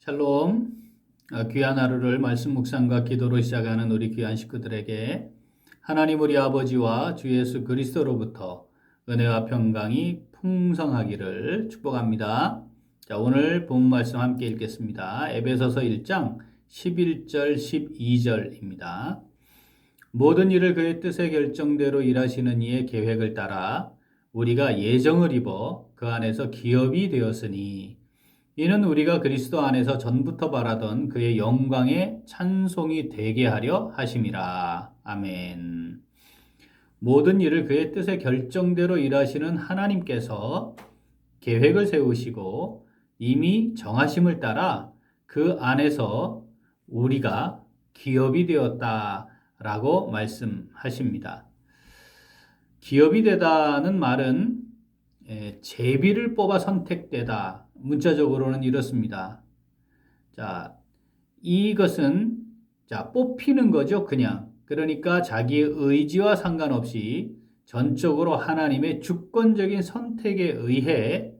샬롬. 귀한 하루를 말씀 묵상과 기도로 시작하는 우리 귀한 식구들에게 하나님 우리 아버지와 주 예수 그리스도로부터 은혜와 평강이 풍성하기를 축복합니다. 자, 오늘 본문 말씀 함께 읽겠습니다. 에베소서 1장 11절 12절입니다. 모든 일을 그의 뜻의 결정대로 일하시는 이의 계획을 따라 우리가 예정을 입어 그 안에서 기업이 되었으니 이는 우리가 그리스도 안에서 전부터 바라던 그의 영광의 찬송이 되게 하려 하심이라. 아멘. 모든 일을 그의 뜻의 결정대로 일하시는 하나님께서 계획을 세우시고 이미 정하심을 따라 그 안에서 우리가 기업이 되었다라고 말씀하십니다. 기업이 되다는 말은 제비를 뽑아 선택되다. 문자적으로는 이렇습니다. 자, 이것은 뽑히는 거죠, 그냥. 그러니까 자기의 의지와 상관없이 전적으로 하나님의 주권적인 선택에 의해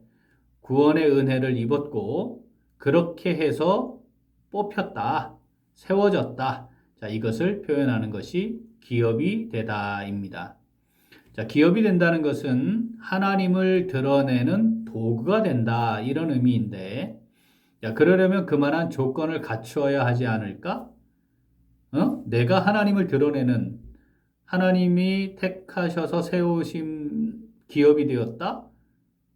구원의 은혜를 입었고 그렇게 해서 뽑혔다, 세워졌다. 자, 이것을 표현하는 것이 기업이 되다입니다. 자, 기업이 된다는 것은 하나님을 드러내는 도구가 된다, 이런 의미인데, 자, 그러려면 그만한 조건을 갖추어야 하지 않을까? 내가 하나님을 드러내는, 하나님이 택하셔서 세우신 기업이 되었다?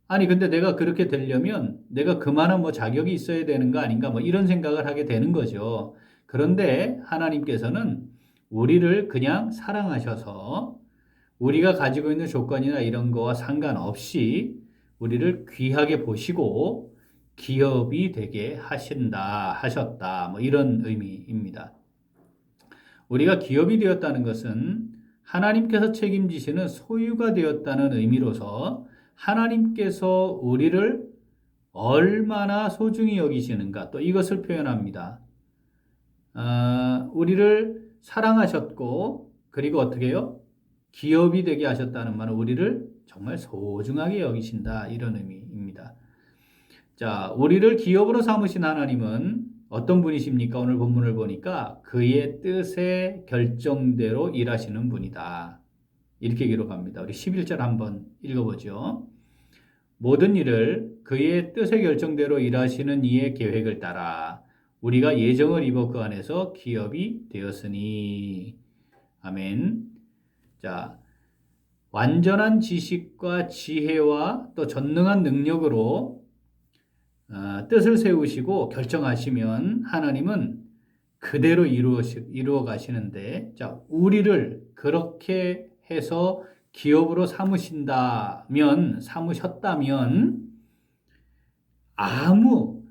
아니, 근데 내가 그렇게 되려면 내가 그만한 자격이 있어야 되는 거 아닌가? 이런 생각을 하게 되는 거죠. 그런데 하나님께서는 우리를 그냥 사랑하셔서 우리가 가지고 있는 조건이나 이런 거와 상관없이 우리를 귀하게 보시고 기업이 되게 하셨다. 이런 의미입니다. 우리가 기업이 되었다는 것은 하나님께서 책임지시는 소유가 되었다는 의미로서 하나님께서 우리를 얼마나 소중히 여기시는가, 또 이것을 표현합니다. 우리를 사랑하셨고, 그리고 어떻게 해요? 기업이 되게 하셨다는 말은 우리를 정말 소중하게 여기신다, 이런 의미입니다. 자, 우리를 기업으로 삼으신 하나님은 어떤 분이십니까? 오늘 본문을 보니까 그의 뜻의 결정대로 일하시는 분이다, 이렇게 기록합니다. 우리 11절 한번 읽어보죠. 모든 일을 그의 뜻의 결정대로 일하시는 이의 계획을 따라 우리가 예정을 입어 그 안에서 기업이 되었으니. 아멘. 자, 완전한 지식과 지혜와 또 전능한 능력으로 뜻을 세우시고 결정하시면 하나님은 그대로 이루어 가시는데, 자, 우리를 그렇게 해서 기업으로 삼으셨다면 아무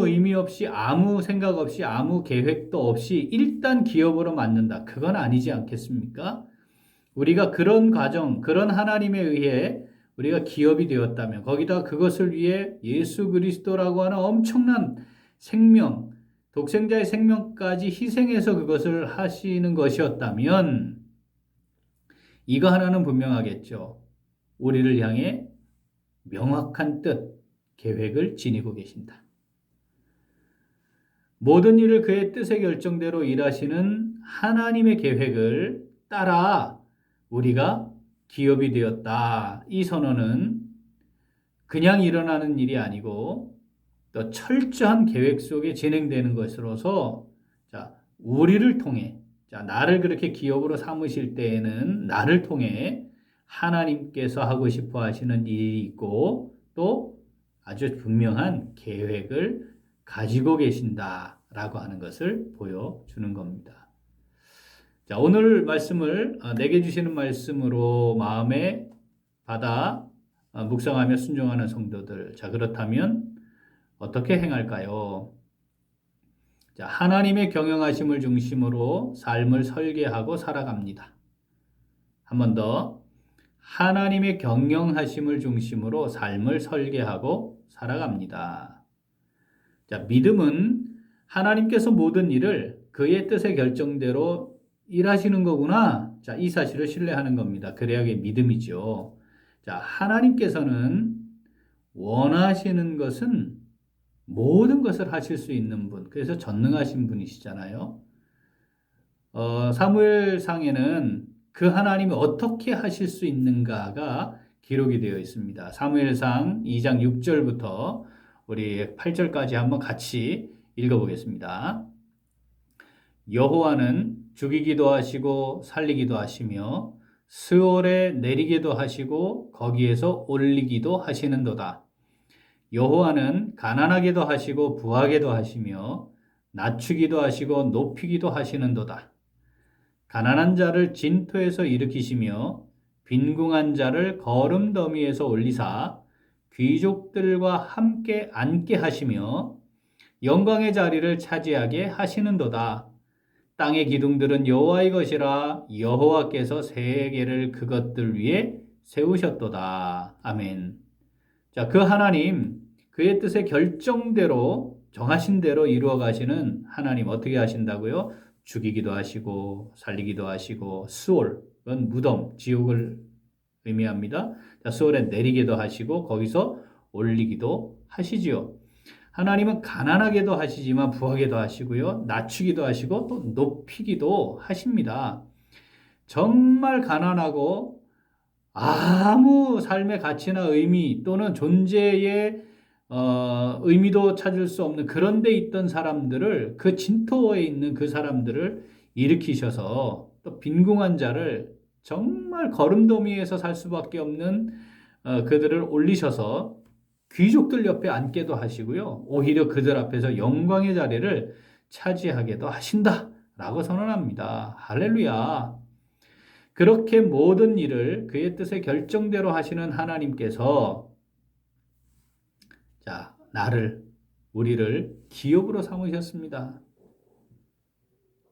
의미 없이, 아무 생각 없이, 아무 계획도 없이 일단 기업으로 만든다, 그건 아니지 않겠습니까? 우리가 그런 과정, 그런 하나님에 의해 우리가 기업이 되었다면, 거기다 그것을 위해 예수 그리스도라고 하는 엄청난 생명, 독생자의 생명까지 희생해서 그것을 하시는 것이었다면, 이거 하나는 분명하겠죠. 우리를 향해 명확한 뜻, 계획을 지니고 계신다. 모든 일을 그의 뜻의 결정대로 일하시는 하나님의 계획을 따라 우리가 기업이 되었다. 이 선언은 그냥 일어나는 일이 아니고 또 철저한 계획 속에 진행되는 것으로서, 자, 우리를 통해, 자, 나를 그렇게 기업으로 삼으실 때에는 나를 통해 하나님께서 하고 싶어 하시는 일이 있고 또 아주 분명한 계획을 가지고 계신다라고 하는 것을 보여주는 겁니다. 자, 오늘 말씀을 내게 주시는 말씀으로 마음에 받아 묵상하며 순종하는 성도들, 자, 그렇다면 어떻게 행할까요? 자, 하나님의 경영하심을 중심으로 삶을 설계하고 살아갑니다. 한 번 더, 하나님의 경영하심을 중심으로 삶을 설계하고 살아갑니다. 자, 믿음은 하나님께서 모든 일을 그의 뜻의 결정대로 일하시는 거구나. 자, 이 사실을 신뢰하는 겁니다. 그래야 그게 믿음이죠. 자, 하나님께서는 원하시는 것은 모든 것을 하실 수 있는 분, 그래서 전능하신 분이시잖아요. 사무엘상에는 그 하나님이 어떻게 하실 수 있는가가 기록이 되어 있습니다. 사무엘상 2장 6절부터 우리 8절까지 한번 같이 읽어보겠습니다. 여호와는 죽이기도 하시고 살리기도 하시며 스올에 내리기도 하시고 거기에서 올리기도 하시는도다. 여호와는 가난하게도 하시고 부하게도 하시며 낮추기도 하시고 높이기도 하시는도다. 가난한 자를 진토에서 일으키시며 빈궁한 자를 거름더미에서 올리사 귀족들과 함께 앉게 하시며 영광의 자리를 차지하게 하시는도다. 땅의 기둥들은 여호와의 것이라 여호와께서 세계를 그것들 위에 세우셨도다. 아멘. 자, 그 하나님, 그의 뜻의 결정대로 정하신 대로 이루어 가시는 하나님 어떻게 하신다고요? 죽이기도 하시고 살리기도 하시고 스올은 무덤, 지옥을 의미합니다. 자, 스올에 내리기도 하시고 거기서 올리기도 하시지요. 하나님은 가난하게도 하시지만 부하게도 하시고요. 낮추기도 하시고 또 높이기도 하십니다. 정말 가난하고 아무 삶의 가치나 의미 또는 존재의 의미도 찾을 수 없는 그런 데 있던 사람들을, 그 진토에 있는 그 사람들을 일으키셔서 또 빈궁한 자를 정말 거름더미에서 살 수밖에 없는 그들을 올리셔서 귀족들 옆에 앉게도 하시고요. 오히려 그들 앞에서 영광의 자리를 차지하게도 하신다라고 선언합니다. 할렐루야. 그렇게 모든 일을 그의 뜻의 결정대로 하시는 하나님께서 자, 우리를 기업으로 삼으셨습니다.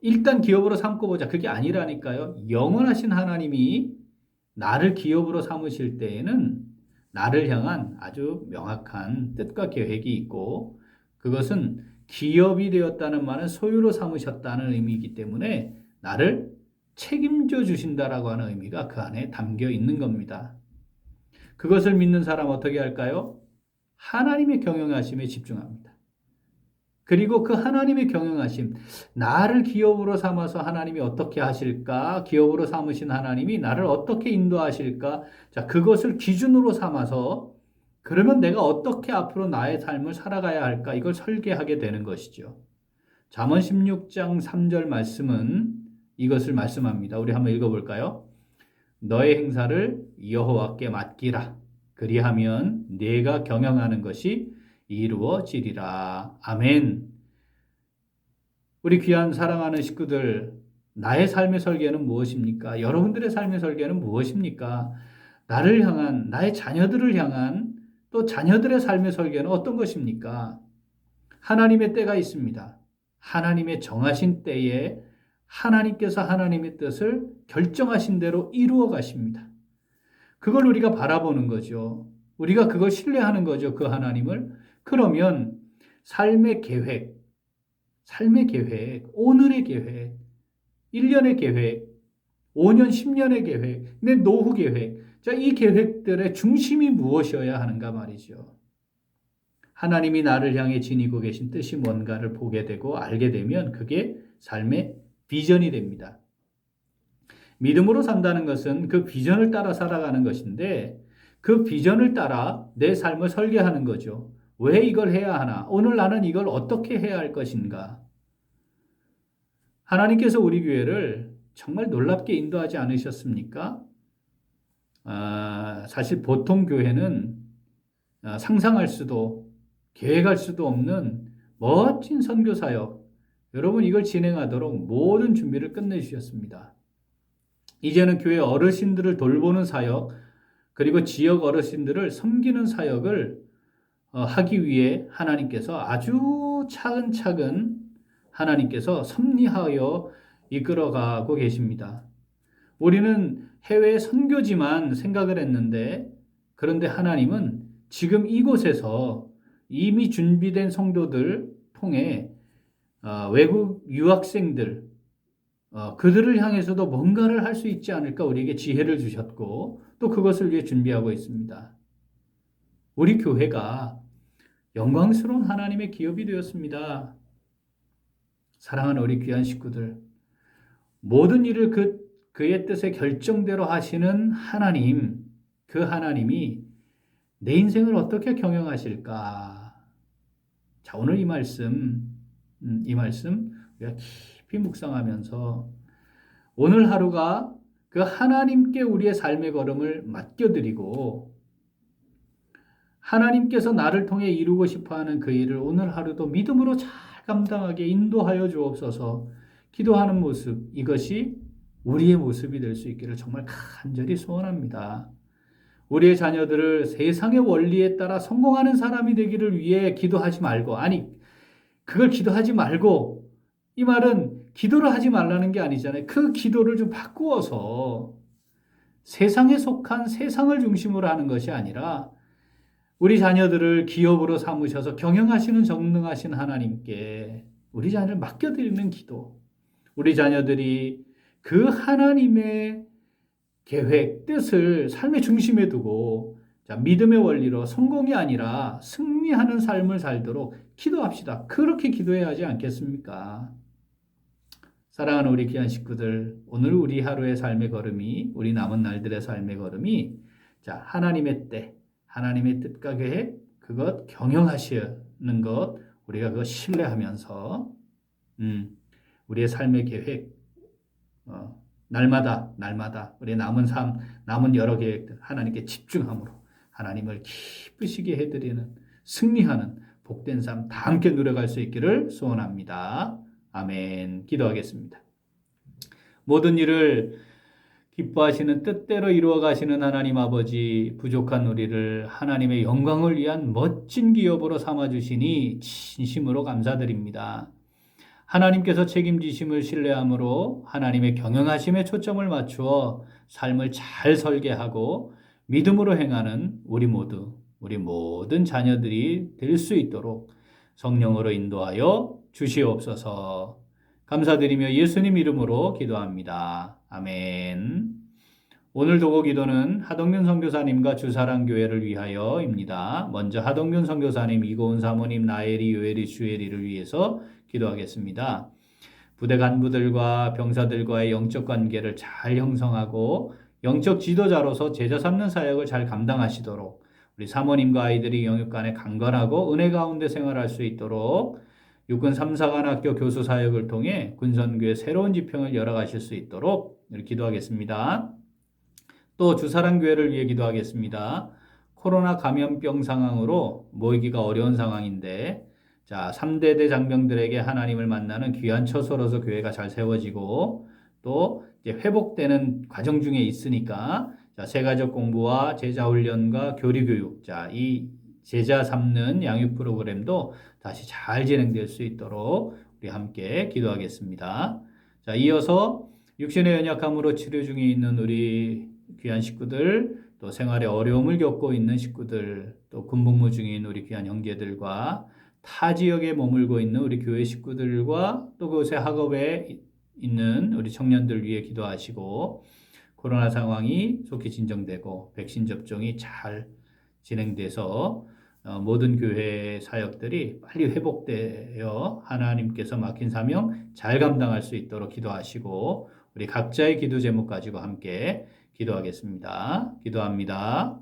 일단 기업으로 삼고 보자. 그게 아니라니까요. 영원하신 하나님이 나를 기업으로 삼으실 때에는 나를 향한 아주 명확한 뜻과 계획이 있고 그것은 기업이 되었다는 말은 소유로 삼으셨다는 의미이기 때문에 나를 책임져 주신다라고 하는 의미가 그 안에 담겨 있는 겁니다. 그것을 믿는 사람 어떻게 할까요? 하나님의 경영하심에 집중합니다. 그리고 그 하나님의 경영하심, 나를 기업으로 삼아서 하나님이 어떻게 하실까? 기업으로 삼으신 하나님이 나를 어떻게 인도하실까? 자, 그것을 기준으로 삼아서 그러면 내가 어떻게 앞으로 나의 삶을 살아가야 할까? 이걸 설계하게 되는 것이죠. 잠언 16장 3절 말씀은 이것을 말씀합니다. 우리 한번 읽어볼까요? 너의 행사를 여호와께 맡기라. 그리하면 네가 경영하는 것이 이루어지리라. 아멘. 우리 귀한 사랑하는 식구들, 나의 삶의 설계는 무엇입니까? 여러분들의 삶의 설계는 무엇입니까? 나를 향한, 나의 자녀들을 향한 또 자녀들의 삶의 설계는 어떤 것입니까? 하나님의 때가 있습니다. 하나님의 정하신 때에 하나님께서 하나님의 뜻을 결정하신 대로 이루어 가십니다. 그걸 우리가 바라보는 거죠. 우리가 그걸 신뢰하는 거죠. 그 하나님을. 그러면 삶의 계획, 오늘의 계획, 1년의 계획, 5년, 10년의 계획, 내 노후 계획. 자, 이 계획들의 중심이 무엇이어야 하는가 말이죠. 하나님이 나를 향해 지니고 계신 뜻이 뭔가를 보게 되고 알게 되면 그게 삶의 비전이 됩니다. 믿음으로 산다는 것은 그 비전을 따라 살아가는 것인데 그 비전을 따라 내 삶을 설계하는 거죠. 왜 이걸 해야 하나? 오늘 나는 이걸 어떻게 해야 할 것인가? 하나님께서 우리 교회를 정말 놀랍게 인도하지 않으셨습니까? 사실 보통 교회는 상상할 수도 계획할 수도 없는 멋진 선교 사역, 여러분 이걸 진행하도록 모든 준비를 끝내주셨습니다. 이제는 교회 어르신들을 돌보는 사역, 그리고 지역 어르신들을 섬기는 사역을 하기 위해 하나님께서 아주 차근차근 하나님께서 섭리하여 이끌어가고 계십니다. 우리는 해외 선교지만 생각을 했는데 그런데 하나님은 지금 이곳에서 이미 준비된 성도들 통해 외국 유학생들 그들을 향해서도 뭔가를 할 수 있지 않을까 우리에게 지혜를 주셨고 또 그것을 위해 준비하고 있습니다. 우리 교회가 영광스러운 하나님의 기업이 되었습니다. 사랑하는 우리 귀한 식구들, 모든 일을 그의 뜻의 결정대로 하시는 하나님, 그 하나님이 내 인생을 어떻게 경영하실까? 자, 오늘 이 말씀 우리가 깊이 묵상하면서 오늘 하루가 그 하나님께 우리의 삶의 걸음을 맡겨드리고 하나님께서 나를 통해 이루고 싶어하는 그 일을 오늘 하루도 믿음으로 잘 감당하게 인도하여 주옵소서. 기도하는 모습, 이것이 우리의 모습이 될 수 있기를 정말 간절히 소원합니다. 우리의 자녀들을 세상의 원리에 따라 성공하는 사람이 되기를 위해 기도하지 말고, 아니, 그걸 기도하지 말고, 이 말은 기도를 하지 말라는 게 아니잖아요. 그 기도를 좀 바꾸어서 세상에 속한 세상을 중심으로 하는 것이 아니라 우리 자녀들을 기업으로 삼으셔서 경영하시는 전능하신 하나님께 우리 자녀를 맡겨드리는 기도. 우리 자녀들이 그 하나님의 계획, 뜻을 삶의 중심에 두고 믿음의 원리로 성공이 아니라 승리하는 삶을 살도록 기도합시다. 그렇게 기도해야 하지 않겠습니까? 사랑하는 우리 귀한 식구들, 오늘 우리 하루의 삶의 걸음이, 우리 남은 날들의 삶의 걸음이 하나님의 때, 하나님의 뜻과 계획, 그것 경영하시는 것, 우리가 그거 신뢰하면서 우리의 삶의 계획, 날마다 우리의 남은 삶, 남은 여러 계획들 하나님께 집중함으로 하나님을 기쁘시게 해드리는 승리하는 복된 삶 다 함께 누려갈 수 있기를 소원합니다. 아멘. 기도하겠습니다. 모든 일을 기뻐하시는 뜻대로 이루어 가시는 하나님 아버지, 부족한 우리를 하나님의 영광을 위한 멋진 기업으로 삼아주시니 진심으로 감사드립니다. 하나님께서 책임지심을 신뢰함으로 하나님의 경영하심에 초점을 맞추어 삶을 잘 설계하고 믿음으로 행하는 우리 모든 자녀들이 될 수 있도록 성령으로 인도하여 주시옵소서. 감사드리며 예수님 이름으로 기도합니다. 아멘. 오늘 도고 기도는 하동균 선교사님과 주사랑교회를 위하여입니다. 먼저 하동균 선교사님, 이고은 사모님, 나엘이, 요엘이, 주엘이를 위해서 기도하겠습니다. 부대 간부들과 병사들과의 영적 관계를 잘 형성하고 영적 지도자로서 제자 삼는 사역을 잘 감당하시도록 우리 사모님과 아이들이 영육간에 강건하고 은혜 가운데 생활할 수 있도록 육군 3사관 학교 교수 사역을 통해 군선교의 새로운 지평을 열어가실 수 있도록 기도하겠습니다. 또 주사랑교회를 위해 기도하겠습니다. 코로나 감염병 상황으로 모이기가 어려운 상황인데 3대대 장병들에게 하나님을 만나는 귀한 처소로서 교회가 잘 세워지고 또 이제 회복되는 과정 중에 있으니까 세가족 공부와 제자 훈련과 교리 교육, 이 제자 삼는 양육 프로그램도 다시 잘 진행될 수 있도록 우리 함께 기도하겠습니다. 이어서 육신의 연약함으로 치료 중에 있는 우리 귀한 식구들, 또 생활에 어려움을 겪고 있는 식구들, 또 군복무 중인 우리 귀한 형제들과 타 지역에 머물고 있는 우리 교회 식구들과 또 그곳에 학업에 있는 우리 청년들 위해 기도하시고 코로나 상황이 속히 진정되고 백신 접종이 잘 진행돼서 모든 교회 사역들이 빨리 회복되어 하나님께서 맡긴 사명 잘 감당할 수 있도록 기도하시고 우리 각자의 기도 제목 가지고 함께 기도하겠습니다. 기도합니다.